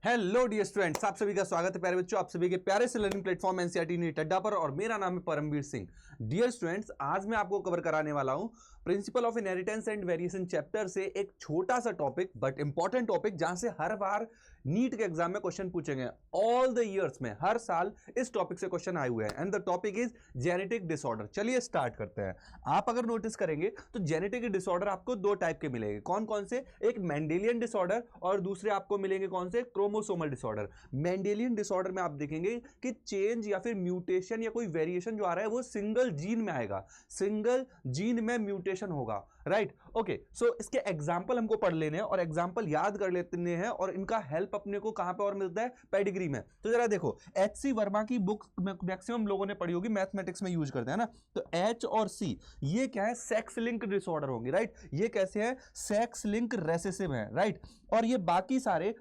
Hello dear students, आप सभी का स्वागत है प्यारे बच्चों, आप सभी के प्यारे से लर्निंग प्लेटफॉर्म एनसीईआरटी नीट अड्डा पर। और मेरा नाम है परमवीर सिंह। डियर स्टूडेंट्स, आज मैं आपको कवर कराने वाला हूं principle of inheritance and variation chapter से एक छोटा सा टॉपिक बट इंपॉर्टेंट टॉपिक, जहां से हर बार नीट के एग्जाम में क्वेश्चन पूछे गए। ऑल द ईयर्स में हर साल इस टॉपिक से क्वेश्चन आए हुए हैं and the topic is genetic disorder. चलिए स्टार्ट करते हैं। आप अगर नोटिस करेंगे तो जेनेटिक डिसऑर्डर आपको दो टाइप के मिलेंगे। कौन कौन से? एक मेंडेलियन डिसऑर्डर और दूसरे आपको मिलेंगे कौन से? Chromosomal disorder. मेंडेलियन डिसऑर्डर में आप देखेंगे कि चेंज या फिर म्यूटेशन या कोई वेरिएशन जो आ रहा है वो सिंगल जीन में आएगा, सिंगल जीन में म्यूटेशन होगा। Right, okay. सो इसके एग्जांपल हमको पढ़ लेने हैं और एग्जांपल याद कर लेते हैं और इनका हेल्प अपने को कहां पे और मिलता है? पेडिग्री में। तो जरा देखो, एच.सी. वर्मा की बुक मैक्सिमम लोगों ने पढ़ी होगी, मैथमेटिक्स में यूज करते हैं ना। तो एच और सी ये क्या है? सेक्स लिंक डिसऑर्डर होंगे। राइट, ये कैसे है? सेक्स लिंक रेसेसिव है। राइट, और ये बाकी सारे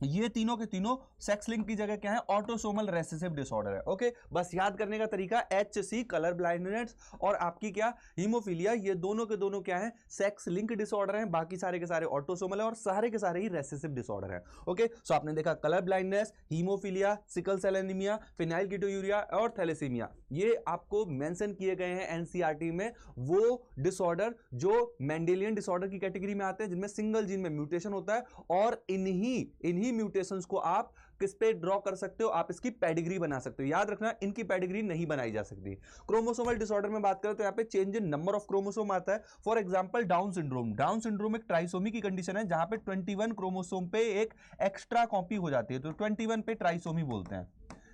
ये तीनों के तीनों सेक्स लिंक की जगह क्या है? ऑटोसोमल रेसेसिव डिसऑर्डर है। ओके, बस याद करने का तरीका, एच.सी. कलर ब्लाइंडनेस और आपकी क्या? हीमोफीलिया, ये दोनों के दोनों क्या है? सेक्स लिंक डिसऑर्डर है। बाकी सारे के सारे ऑटोसोमल है और सारे के सारे ही रेसेसिव डिसऑर्डर है। ओके, सो आपने देखा colour blindness, haemophilia, sickle cell anaemia, phenylketonuria और थैलेसीमिया, ये आपको मेंशन किए गए हैं एनसीईआरटी में। वो डिसऑर्डर जो मेंडेलियन डिसऑर्डर की कैटेगरी में आते हैं, जिनमें सिंगल जीन में म्यूटेशन होता है, और इन्हीं म्यूटेशंस को आप किस पे ड्रॉ कर सकते हो? आप इसकी पेडिग्री बना सकते हो। याद रखना, इनकी पेडिग्री नहीं बनाई जा सकती। क्रोमोसोमल डिसऑर्डर में बात करें तो यहां पे change in number of chromosome आता है। For example down syndrome. Down syndrome एक ट्राइसोमी की कंडीशन है जहां पे 21 क्रोमोसोम पे एक एक्स्ट्रा कॉपी हो जाती है। तो 21 पे ट्राइसोमी बोलते हैं।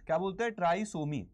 क्या बोलते हैं? ट्राइसोमी।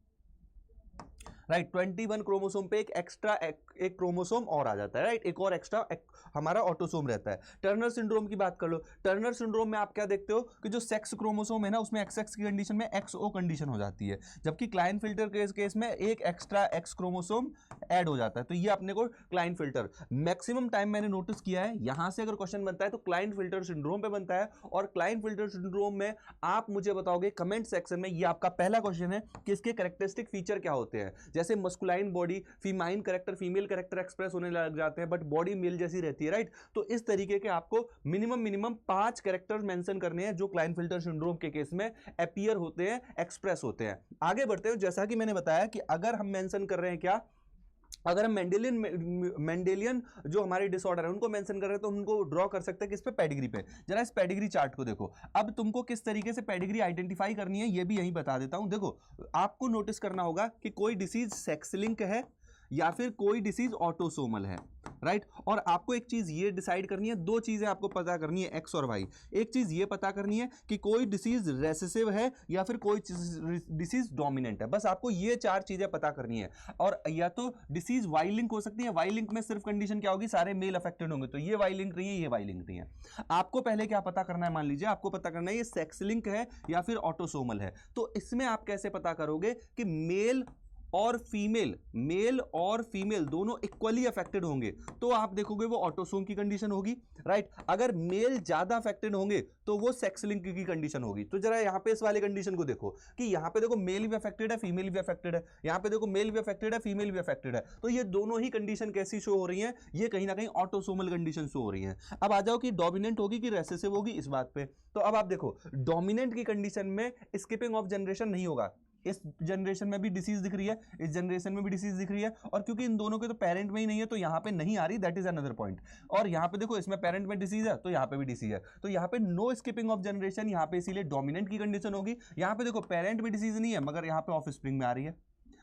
राइट, 21 क्रोमोसोम पे एक एक्स्ट्रा एक क्रोमोसोम और आ जाता है। राइट, एक और एक्स्ट्रा हमारा ऑटोसोम रहता है। टर्नर सिंड्रोम की बात कर लो। टर्नर सिंड्रोम में आप क्या देखते हो कि जो सेक्स क्रोमोसोम है ना, उसमें XX की कंडीशन में XO कंडीशन हो जाती है, जबकि क्लाइनफिल्टर केस में एक एक्स्ट्रा X क्रोमोसोम ऐड हो जाता है। तो ये अपने को क्लाइनफिल्टर मैक्सिमम टाइम मैंने नोटिस किया है, यहां से अगर क्वेश्चन बनता है तो क्लाइनफिल्टर सिंड्रोम पे बनता है। और क्लाइनफिल्टर सिंड्रोम में आप मुझे बताओगे कमेंट सेक्शन में, ये आपका पहला क्वेश्चन है कि इसके कैरेक्टरिस्टिक फीचर क्या होते हैं। जैसे masculine body, famine character, female character express होने लग जाते हैं, बट बॉडी मेल जैसी रहती है। राइट, तो इस तरीके के आपको मिनिमम 5 कैरेक्टर्स मेंशन करने हैं जो क्लाइनफिल्टर सिंड्रोम के केस में अपीयर होते हैं, एक्सप्रेस होते हैं। आगे बढ़ते हैं। जैसा कि मैंने बताया कि अगर हम मेंशन कर रहे हैं क्या, अगर हम मेंडेलियन जो हमारे डिसऑर्डर है उनको मेंशन कर रहे हैं तो उनको ड्रॉ कर सकते हैं किस पे? पेडिग्री पे। जरा इस पेडिग्री चार्ट को देखो। अब तुमको किस तरीके से पेडिग्री आइडेंटिफाई करनी है ये भी यहीं बता देता हूं। देखो, आपको नोटिस करना होगा कि कोई डिसीज सेक्स लिंक है या फिर कोई डिसीज ऑटोसोमल है। राइट, और आपको एक चीज ये डिसाइड करनी है, दो चीजें आपको पता करनी है, एक्स और वाई। एक चीज ये पता करनी है कि कोई डिसीज रेसेसिव है या फिर कोई डिसीज डोमिनेंट है। बस आपको ये 4 चीजें पता करनी है। और या तो डिसीज वाई लिंक हो सकती है। वाई लिंक में सिर्फ कंडीशन क्या होगी? सारे मेल अफेक्टेड होंगे। तो ये वाई लिंक नहीं है, ये वाई लिंक नहीं है। आपको पहले क्या पता करना है? मान लीजिए आपको पता करना है ये सेक्स लिंक है या फिर ऑटोसोमल है। तो इसमें आप कैसे पता करोगे कि मेल और फीमेल दोनों इक्वली अफेक्टेड होंगे? तो आप देखोगे वो ऑटोसोम की कंडीशन होगी। राइट, अगर मेल ज्यादा अफेक्टेड होंगे तो वो सेक्स लिंक की कंडीशन होगी। तो जरा यहां पे इस वाले कंडीशन को देखो कि यहां पे देखो मेल भी अफेक्टेड है, फीमेल भी अफेक्टेड है। यहां पे देखो मेल भी अफेक्टेड है, फीमेल भी अफेक्टेड है। तो ये दोनों ही कंडीशन कैसी शो हो रही है? ये कहीं ना कहीं ऑटोसोमल कंडीशन शो हो रही है। अब आ जाओ कि डोमिनेंट होगी कि रेसेसिव होगी इस बात पे। तो अब आप देखो, डोमिनेंट की कंडीशन में स्किपिंग ऑफ जनरेशन नहीं होगा। इस जनरेशन में भी डिसीज दिख रही है, इस जनरेशन में भी डिसीज दिख रही है, और क्योंकि इन दोनों के तो पेरेंट में ही नहीं है तो यहां पे नहीं आ रही। That is another point. और यहां पे देखो, इसमें पेरेंट में डिसीज है तो यहां पे भी डिसीज है, तो यहां पे नो स्किपिंग ऑफ जनरेशन, यहां पे इसीलिए डोमिनेंट की कंडीशन होगी। यहां पे देखो पेरेंट में डिसीज नहीं है मगर यहां पे ऑफस्प्रिंग में आ रही है।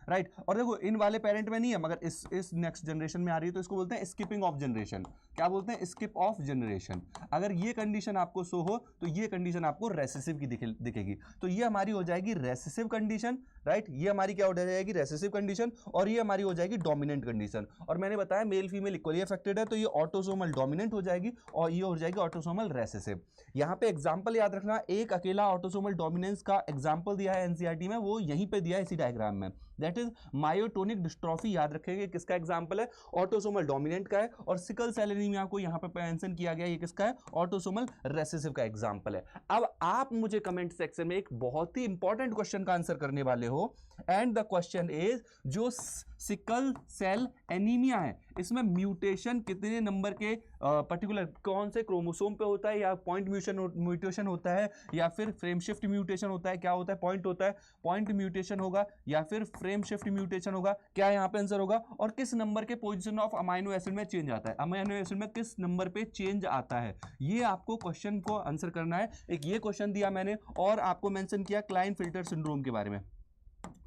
राइट, और देखो इन वाले पेरेंट में नहीं है मगर इस नेक्स्ट जनरेशन में आ रही है, तो इसको बोलते हैं स्किपिंग ऑफ जनरेशन। क्या बोलते हैं? Skip of generation. अगर ये कंडीशन आपको शो हो तो ये कंडीशन आपको रेसेसिव की दिखेगी। तो ये हमारी हो जाएगी रेसेसिव कंडीशन। राइट, ये हमारी क्या हो जाएगी? Recessive condition. और ये हमारी हो जाएगी डोमिनेंट कंडीशन। और मैंने बताया मेल फीमेल इक्वली अफेक्टेड है, तो ये ऑटोसोमल डोमिनेंट हो जाएगी और ये हो जाएगी ऑटोसोमल रेसेसिव। यहां पे एग्जांपल याद रखना, एक अकेला ऑटोसोमल डोमिनेंस का एग्जांपल दिया है एनसीईआरटी में, वो यहीं पे दिया है इसी डायग्राम में। That is myotonic dystrophy. याद रखेंगे किसका एग्जांपल है? ऑटोसोमल डोमिनेंट का है। और सिकल सेल एनीमिया को यहां पे मेंशन किया गया, ये किसका है? ऑटोसोमल रेसेसिव का एग्जांपल है। अब आप मुझे कमेंट सेक्शन में एक बहुत ही इंपॉर्टेंट क्वेश्चन का आंसर करने वाले हो, एंड द क्वेश्चन इज, जो सिकल सेल एनीमिया है इसमें म्यूटेशन कितने नंबर के पर्टिकुलर कौन से क्रोमोसोम पे होता है, या पॉइंट म्यूटेशन होता है, या फिर फ्रेम शिफ्ट म्यूटेशन होता है, क्या होता है पॉइंट होता है, पॉइंट म्यूटेशन होगा या फिर फ्रेम शिफ्ट म्यूटेशन होगा, क्या यहाँ पे आंसर होगा, और किस नंबर के पोजीशन ऑफ अमाइनो एसिड में चेंज आता है, अमाइनो एसिड में किस नंबर पे चेंज आता है, ये आपको क्वेश्चन को आंसर करना है। एक ये क्वेश्चन दिया मैंने और आपको मेंशन किया क्लाइन-फिल्टर सिंड्रोम के बारे में।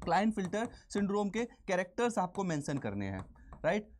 क्लाइन-फिल्टर सिंड्रोम के कैरेक्टर्स आपको मेंशन करने हैं, राइट,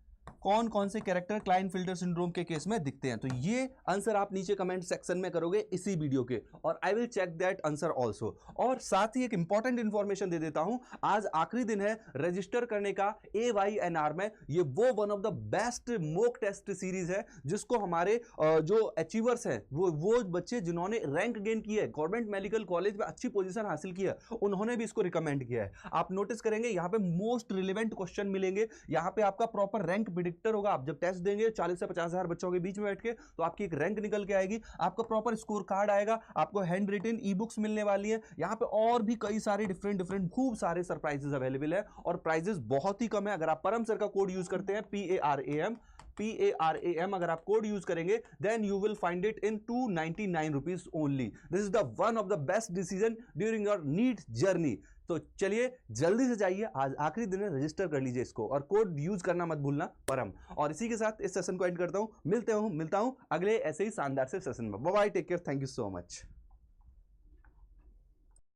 कौन कौन से कैरेक्टर क्लाइन-फिल्टर सिंड्रोम के केस में दिखते हैं। तो ये आंसर आप नीचे कमेंट सेक्शन में करोगे इसी वीडियो के, और I will check that answer also. और साथ ही एक इंपॉर्टेंट इंफॉर्मेशन दे देता हूं, आज आखिरी दिन है रजिस्टर करने का AYNR में। ये वो one of the best mock test series है जिसको हमारे जो अचीवर्स हैं, वो बच्चे जिन्होंने रैंक गेन की है, गवर्नमेंट मेडिकल कॉलेज में अच्छी पोजीशन हासिल की है, उन्होंने भी इसको रिकमेंड किया है। आप नोटिस करेंगे यहाँ पे मोस्ट रिलेवेंट क्वेश्चन मिलेंगे, यहाँ पे आपका प्रॉपर रैंक प्रिडिक्टर होगा। आप जब टेस्ट देंगे 40 से 50 हजार बच्चों के बीच में बैठ के, तो आपकी एक रैंक निकल के आएगी, आपका प्रॉपर स्कोर कार्ड आएगा, आपको हैंड रिटन ई बुक्स मिलने वाली है। यहाँ पे और भी कई सारे डिफरेंट खूब सारे सरप्राइजेस अवेलेबल है, और प्राइजेस बहुत ही कम है। अगर आप परम सर का कोड यूज करते हैं PARAM अगर आप कोड यूज करेंगे, then you will find it in 299 rupees only. This is the one of the best decision during your NEET journey. तो चलिए जल्दी से जाइए, आज आखिरी दिन है, रजिस्टर कर लीजिए इसको, और कोड यूज करना मत भूलना परम। और इसी के साथ इस सेशन को एंड करता हूं, मिलता हूं अगले ऐसे ही शानदार से सेशन में। Bye bye, take care, thank you so much.